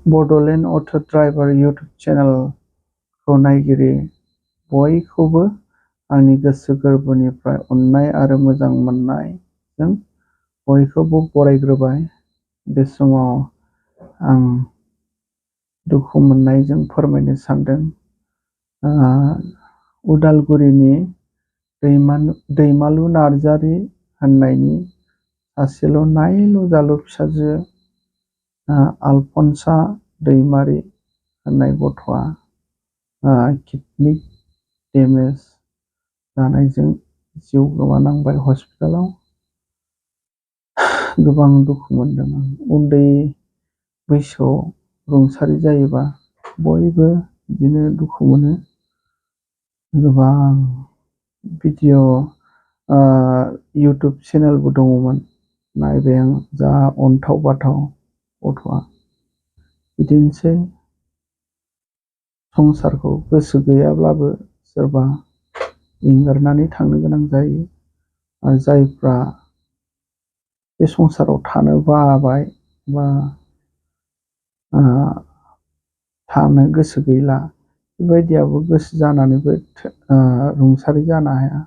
Bodoland auto' driver YouTube चेनेलखौ नायगिरि बयखौबो आंनि गोसो गोरबोनिफ्राय अननाय आरो मोजां मोननायजों बयखौबो बरायग्रोबाय। बे समाव आं दुखु मोननायजों फोरमायनो सानदों। उदालगुरिनि दैमालु नार्जारि होननायनि सासेल' नायल' जाल' फिसाजो आलफनसा दैमारि होननाय गथ'आ किडनि डेमेज जानायजों जिउ गोमानांबाय हस्पिटालाव। गोबां दुखु मोनदों आं। उन्दै बैसोआव रुंसारि जायोबा बयबो बिदिनो दुखु मोनो। गोबां भिडिअ इउटुब चेनेलबो दङमोन, नायबाय आं। जा अन्थाव बाथाव गथ'आ। बिदिनोसै संसारखौ गोसो गैयाब्लाबो सोरबा एंगारनानै थांनो गोनां जायो। आरो जायफ्रा बे संसाराव थानो बाबाय बा थानो गोसो गैला, बेबायदियाबो गोसो जानानैबो रुंसारि जानो हाया।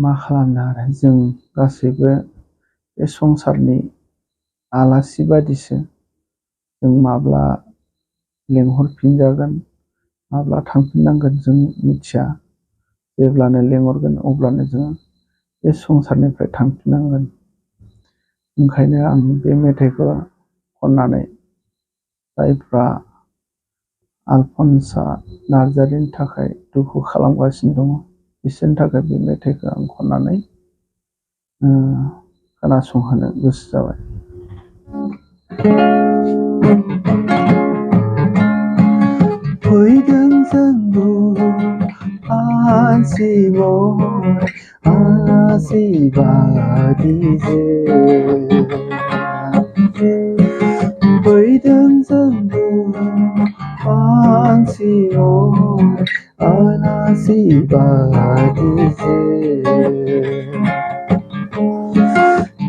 मा खालामनो आरो, जों गासैबो बे संसारनि आलासि बादिसो। जों माब्ला लेंहरफिनजागोन, माब्ला थांफिननांगोन जों मिथिया। जेब्लानो लेंहरगोन अब्लानो जों बे संसारनिफ्राय थांफिननांगोन। ओंखायनो आं बे मेथाइखौ खननानै जायफ्रा आलफनसा नार्जारिनि थाखाय दुखु खालामगासिनो दङ, बिसोरनि थाखाय बे मेथाइखौ आं खननानै खोनासंहोनो गोसो जाबाय। फैदों जोंबो आलासि आलासि बादिजे, फैदों जोंबो आलासि बादिजे,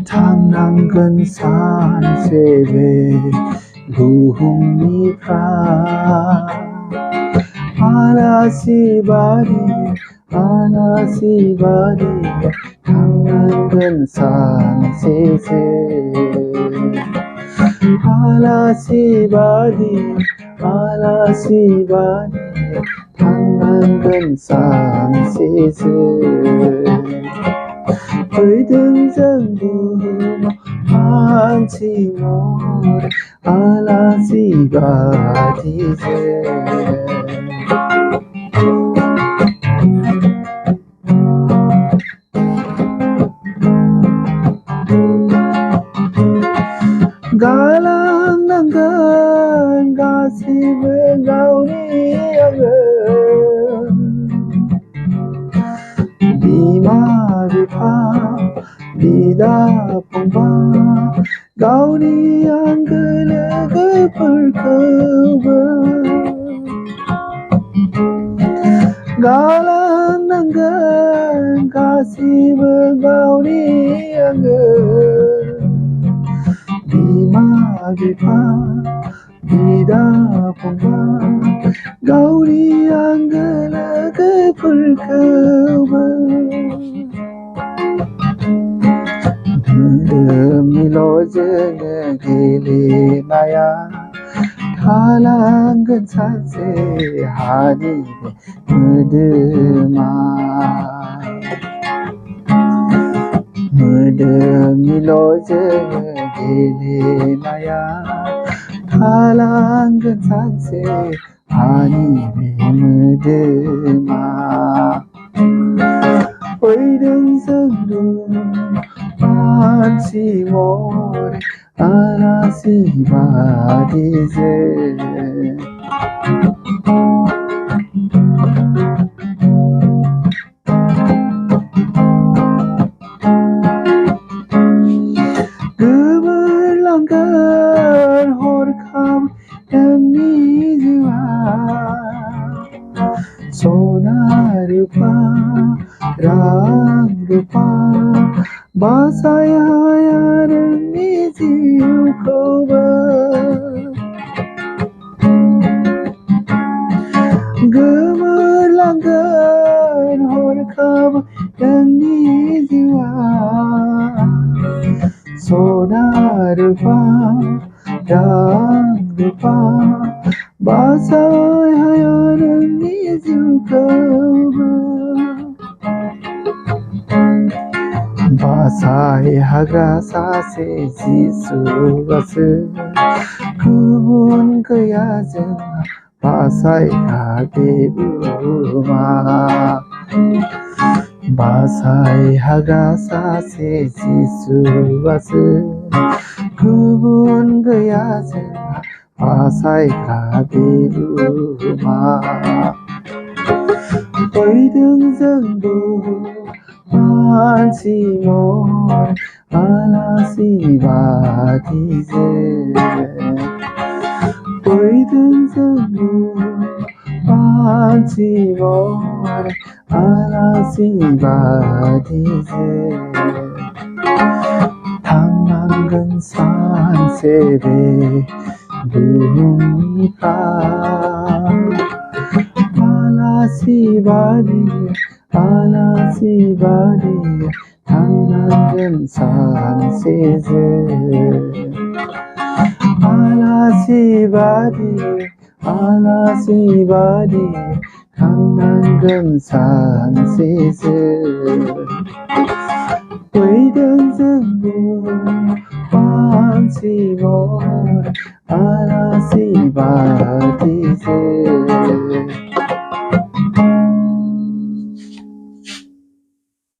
थांनांगोन सानसे बे बुहुमनिफ्राय। आलासि बादि थांनांगोन सानसे जे, आलासि बादि थांनांगोन सानसे जे। फैदों जों बुहुमाव मानसि महरै आलासि बादि जे, गालांनांगोन गासिबो गावनि आंगो, बिमा बिफा बिदा फंबाय गावनि आंगो लोगोफोरखौबो। गालांनांगोन गासिबो गावनि आंगो, बिमा बिफा बिदा फंबाय गावनि आंगो लोगोफोरखौबो। धोरोमनिल' जोङो गेलेनाया थालांगोन सानसे हानि बे मोदोमनिल' जोङो गेलेनाया थालांगोन सानसे हानि बे मोदोमा। फैदों जोंबो मानसि महरै आलासि बादि जे, गोमोरलांगोन हरखाब नोंनि जिउआ, सना रुफा रां रुफा बासाया नोंनि जिउखौ। जिउखौबो गोमोरलांगोन हरखाब नोंनि जिउआ सना रुफा रां रुफा बासाय हाया नोंनि जिउखौबो बासाय हाग्रा सासे जिसुआसो गुबुन गैया जोंहा बासायग्रा बे बुहुमाव बासाय हाग्रा सासे जिसुआसो गुबुन गैया जोंहा बासायग्रा बे बुहुमाव फैदों जोंबो मानसि महर आलासि बादिजों फैदों जोंबो मानसि महर आलासि बादिजों थांनांगोन सानसे बे बुहुमनिफ्राय आलासि बादि थांनांगोन सानसे जों आलासि बादि थांनांगोन सानसे जों फैदों जोंबो मानसि महर आलासि बादि